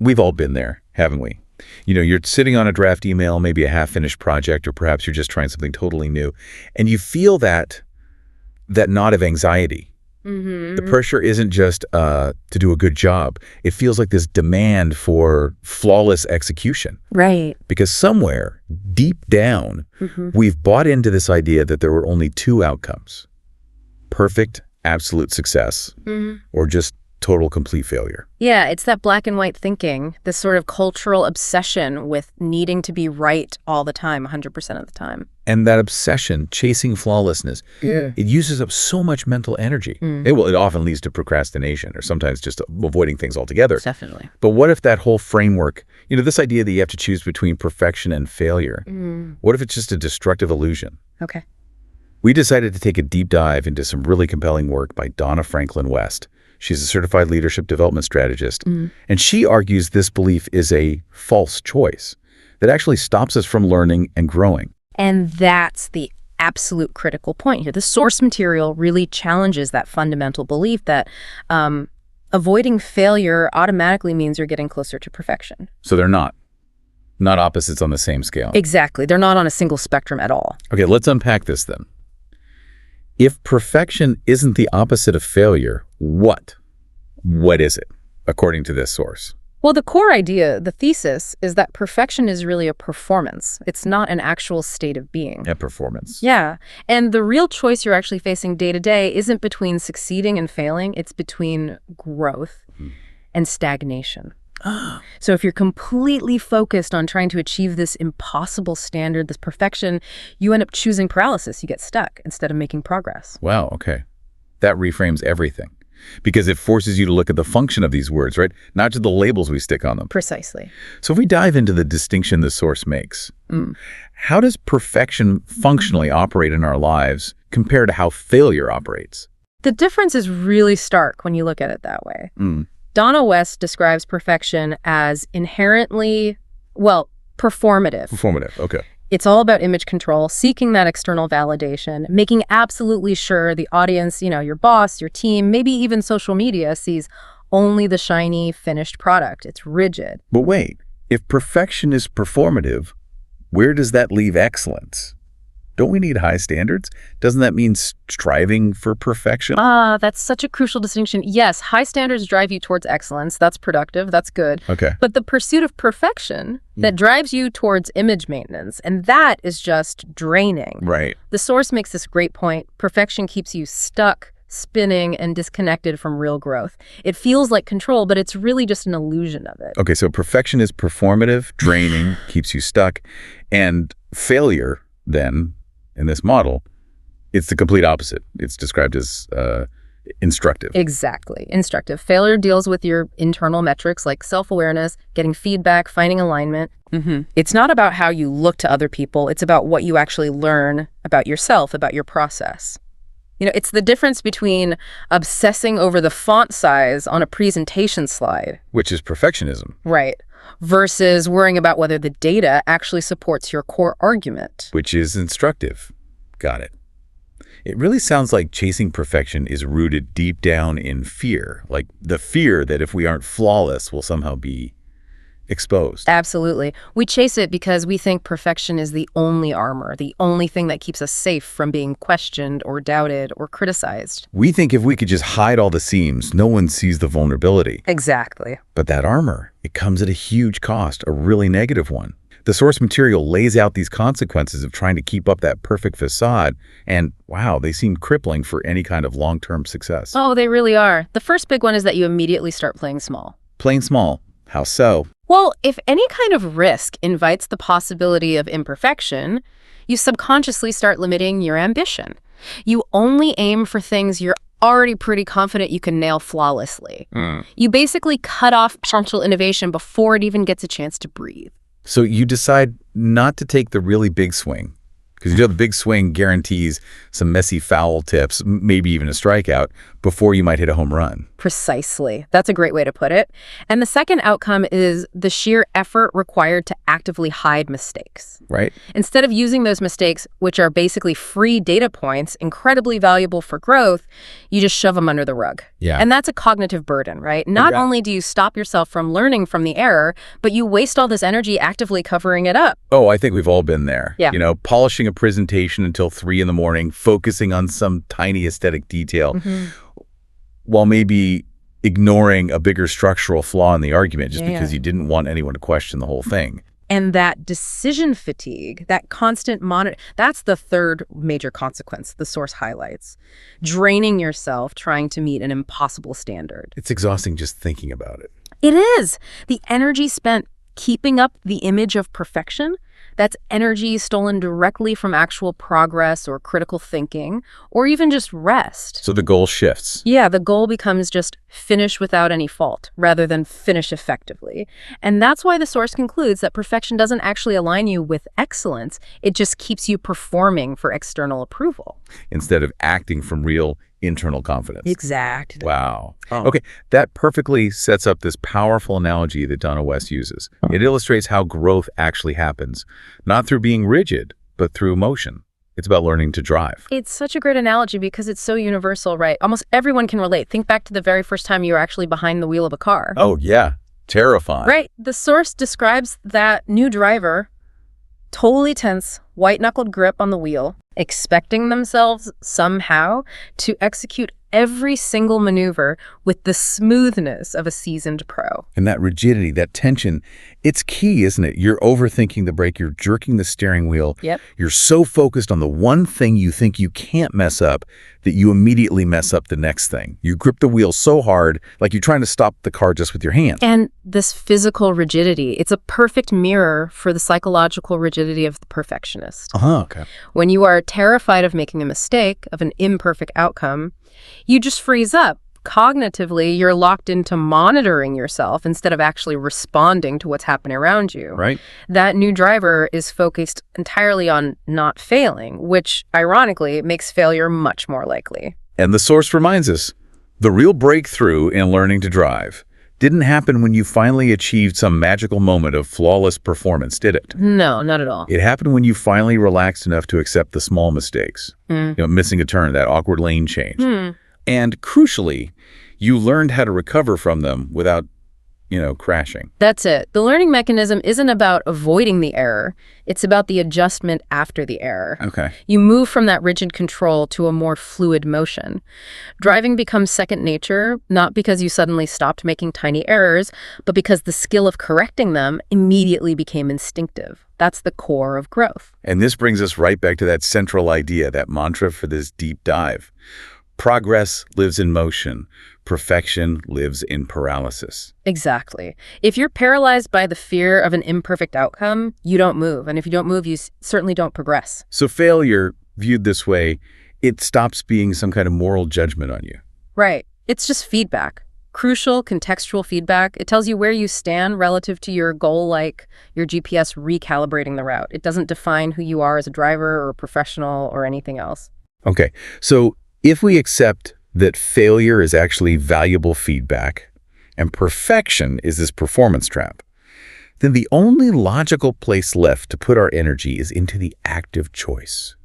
We've all been there, haven't we? You're sitting on a draft email, maybe a half-finished project, or perhaps you're just trying something totally new, and you feel that knot of anxiety. Mm-hmm. The pressure isn't just to do a good job. It feels like this demand for flawless execution. Right. Because somewhere, deep down, we've bought into this idea that there were only two outcomes: perfect, absolute success, or just total, complete failure. Yeah, it's that black and white thinking, this sort of cultural obsession with needing to be right all the time, 100% of the time. And that obsession, chasing flawlessness, it uses up so much mental energy. It often leads to procrastination or sometimes just avoiding things altogether. Definitely. But what if that whole framework, this idea that you have to choose between perfection and failure, what if it's just a destructive illusion? Okay. We decided to take a deep dive into some really compelling work by Donna Franklin West. She's a certified leadership development strategist, and she argues this belief is a false choice that actually stops us from learning and growing. And that's the absolute critical point here. The source material really challenges that fundamental belief that avoiding failure automatically means you're getting closer to perfection. So they're not opposites on the same scale. Exactly. They're not on a single spectrum at all. Okay, let's unpack this then. If perfection isn't the opposite of failure, what is it, according to this source? Well, the core idea, the thesis, is that perfection is really a performance. It's not an actual state of being. A performance. Yeah. And the real choice you're actually facing day to day isn't between succeeding and failing. It's between growth and stagnation. So if you're completely focused on trying to achieve this impossible standard, this perfection, you end up choosing paralysis. You get stuck instead of making progress. Wow, okay. That reframes everything. Because it forces you to look at the function of these words, right? Not just the labels we stick on them. Precisely. So if we dive into the distinction the source makes, how does perfection functionally operate in our lives compared to how failure operates? The difference is really stark when you look at it that way. Donna West describes perfection as inherently, performative. Performative, okay. It's all about image control, seeking that external validation, making absolutely sure the audience, your boss, your team, maybe even social media sees only the shiny, finished product. It's rigid. But wait, if perfection is performative, where does that leave excellence? Don't we need high standards? Doesn't that mean striving for perfection? That's such a crucial distinction. Yes, high standards drive you towards excellence. That's productive. That's good. Okay. But the pursuit of perfection that drives you towards image maintenance, and that is just draining. Right. The source makes this great point. Perfection keeps you stuck, spinning, and disconnected from real growth. It feels like control, but it's really just an illusion of it. Okay, so perfection is performative, draining, keeps you stuck, and failure, then, in this model, it's the complete opposite. It's described as instructive. Exactly. Instructive. Failure deals with your internal metrics like self-awareness, getting feedback, finding alignment. It's not about how you look to other people. It's about what you actually learn about yourself, about your process. It's the difference between obsessing over the font size on a presentation slide. Which is perfectionism. Right. Versus worrying about whether the data actually supports your core argument. Which is instructive. Got it. It really sounds like chasing perfection is rooted deep down in fear, like the fear that if we aren't flawless, we'll somehow be exposed. Absolutely. We chase it because we think perfection is the only armor, the only thing that keeps us safe from being questioned or doubted or criticized. We think if we could just hide all the seams, no one sees the vulnerability. Exactly. But that armor, it comes at a huge cost, a really negative one. The source material lays out these consequences of trying to keep up that perfect facade, and wow, they seem crippling for any kind of long-term success. Oh, they really are. The first big one is that you immediately start playing small. Playing small. How so? Well, if any kind of risk invites the possibility of imperfection, you subconsciously start limiting your ambition. You only aim for things you're already pretty confident you can nail flawlessly. You basically cut off potential innovation before it even gets a chance to breathe. So you decide not to take the really big swing, because the big swing guarantees some messy foul tips, maybe even a strikeout, before you might hit a home run. Precisely. That's a great way to put it. And the second outcome is the sheer effort required to actively hide mistakes. Right? Instead of using those mistakes, which are basically free data points, incredibly valuable for growth, you just shove them under the rug. Yeah. And that's a cognitive burden, right? Not only do you stop yourself from learning from the error, but you waste all this energy actively covering it up. Oh, I think we've all been there. Yeah. You know, polishing a presentation until 3 a.m, focusing on some tiny aesthetic detail, while maybe ignoring a bigger structural flaw in the argument just because you didn't want anyone to question the whole thing. And that decision fatigue, that constant monitor, that's the third major consequence the source highlights. Draining yourself trying to meet an impossible standard. It's exhausting just thinking about it. It is. The energy spent keeping up the image of perfection, that's energy stolen directly from actual progress or critical thinking, or even just rest. So the goal shifts. Yeah, the goal becomes just finish without any fault, rather than finish effectively. And that's why the source concludes that perfection doesn't actually align you with excellence. It just keeps you performing for external approval. Instead of acting from real internal confidence. Exactly. Wow. Okay, that perfectly sets up this powerful analogy that Donna West uses. It illustrates how growth actually happens, not through being rigid, but through motion. It's about learning to drive. It's such a great analogy because it's so universal, right? Almost everyone can relate. Think back to the very first time you were actually behind the wheel of a car. Oh, yeah. Terrifying. Right. The source describes that new driver, totally tense, white-knuckled grip on the wheel, expecting themselves somehow to execute every single maneuver with the smoothness of a seasoned pro. And that rigidity, that tension, it's key, isn't it? You're overthinking the brake, you're jerking the steering wheel. Yep. You're so focused on the one thing you think you can't mess up that you immediately mess up the next thing. You grip the wheel so hard, like you're trying to stop the car just with your hand. And this physical rigidity, it's a perfect mirror for the psychological rigidity of the perfectionist. Okay. When you are terrified of making a mistake, of an imperfect outcome, you just freeze up. Cognitively, you're locked into monitoring yourself instead of actually responding to what's happening around you. Right. That new driver is focused entirely on not failing, which, ironically, makes failure much more likely. And the source reminds us, the real breakthrough in learning to drive didn't happen when you finally achieved some magical moment of flawless performance, did it? No, not at all. It happened when you finally relaxed enough to accept the small mistakes. You know, missing a turn, that awkward lane change. And crucially, you learned how to recover from them without, crashing. That's it. The learning mechanism isn't about avoiding the error. It's about the adjustment after the error. Okay. You move from that rigid control to a more fluid motion. Driving becomes second nature, not because you suddenly stopped making tiny errors, but because the skill of correcting them immediately became instinctive. That's the core of growth. And this brings us right back to that central idea, that mantra for this deep dive. Progress lives in motion. Perfection lives in paralysis. Exactly. If you're paralyzed by the fear of an imperfect outcome, you don't move. And if you don't move, you certainly don't progress. So failure, viewed this way, it stops being some kind of moral judgment on you. Right. It's just feedback. Crucial contextual feedback. It tells you where you stand relative to your goal, like your GPS recalibrating the route. It doesn't define who you are as a driver or a professional or anything else. Okay, so if we accept that failure is actually valuable feedback and perfection is this performance trap, then the only logical place left to put our energy is into the active choice.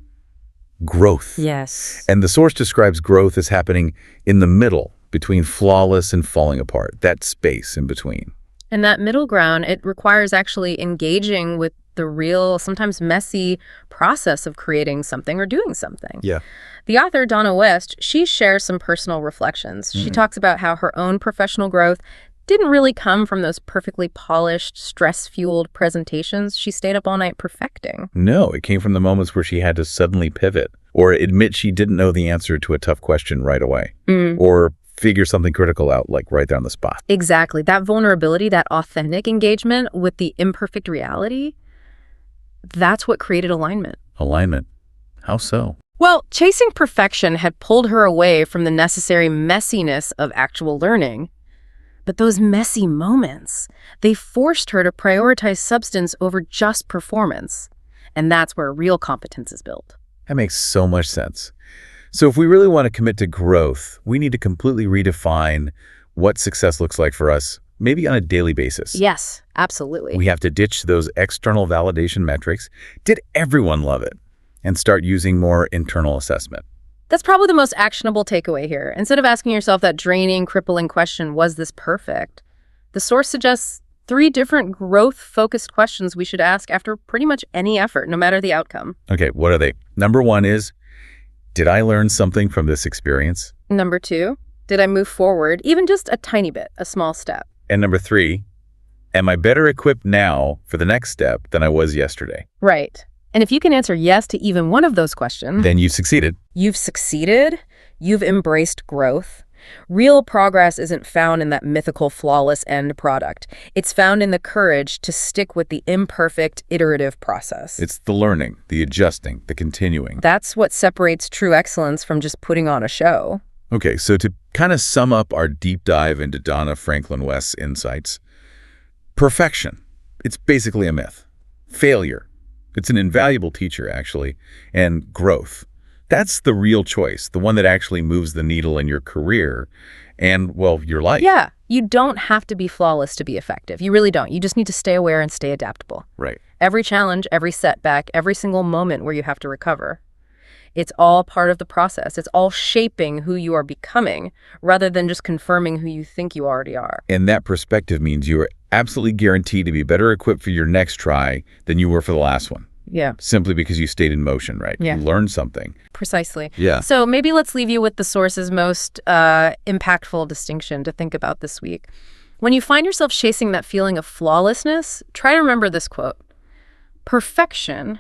Growth. Yes. And the source describes growth as happening in the middle between flawless and falling apart, that space in between. And that middle ground, it requires actually engaging with the real, sometimes messy process of creating something or doing something. Yeah. The author, Donna West, she shares some personal reflections. She talks about how her own professional growth didn't really come from those perfectly polished, stress-fueled presentations she stayed up all night perfecting. No, it came from the moments where she had to suddenly pivot or admit she didn't know the answer to a tough question right away or figure something critical out, like right there on the spot. Exactly. That vulnerability, that authentic engagement with the imperfect reality, that's what created alignment. Alignment. How so? Well, chasing perfection had pulled her away from the necessary messiness of actual learning. But those messy moments, they forced her to prioritize substance over just performance. And that's where real competence is built. That makes so much sense. So if we really want to commit to growth, we need to completely redefine what success looks like for us, maybe on a daily basis. Yes, absolutely. We have to ditch those external validation metrics. Did everyone love it? And start using more internal assessment. That's probably the most actionable takeaway here. Instead of asking yourself that draining, crippling question, was this perfect? The source suggests 3 different growth-focused questions we should ask after pretty much any effort, no matter the outcome. Okay, what are they? Number 1 is, did I learn something from this experience? Number 2, did I move forward, even just a tiny bit, a small step? And number 3, am I better equipped now for the next step than I was yesterday? Right. And if you can answer yes to even one of those questions, Then you've succeeded. you've succeeded, you've embraced growth. Real progress isn't found in that mythical, flawless end product. It's found in the courage to stick with the imperfect, iterative process. It's the learning, the adjusting, the continuing. That's what separates true excellence from just putting on a show. Okay, so to kind of sum up our deep dive into Donna Franklin West's insights, perfection, it's basically a myth. Failure, it's an invaluable teacher, actually. And growth, that's the real choice, the one that actually moves the needle in your career and, well, your life. Yeah, you don't have to be flawless to be effective. You really don't. You just need to stay aware and stay adaptable. Right. Every challenge, every setback, every single moment where you have to recover. It's all part of the process. It's all shaping who you are becoming rather than just confirming who you think you already are. And that perspective means you are absolutely guaranteed to be better equipped for your next try than you were for the last one. Yeah, Simply because you stayed in motion, right? Yeah. You learned something. precisely. Yeah. So maybe let's leave you with the source's most impactful distinction to think about this week. When you find yourself chasing that feeling of flawlessness, try to remember this quote. Perfection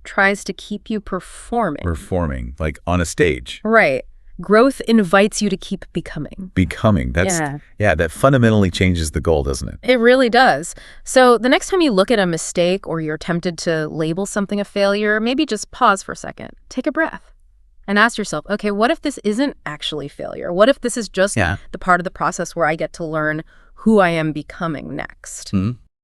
tries to keep you performing. Performing, like on a stage. Right. Growth invites you to keep becoming. Becoming. Yeah, that fundamentally changes the goal, doesn't it? It really does. So the next time you look at a mistake or you're tempted to label something a failure, maybe just pause for a second, take a breath, and ask yourself, okay, what if this isn't actually failure? What if this is just the part of the process where I get to learn who I am becoming next?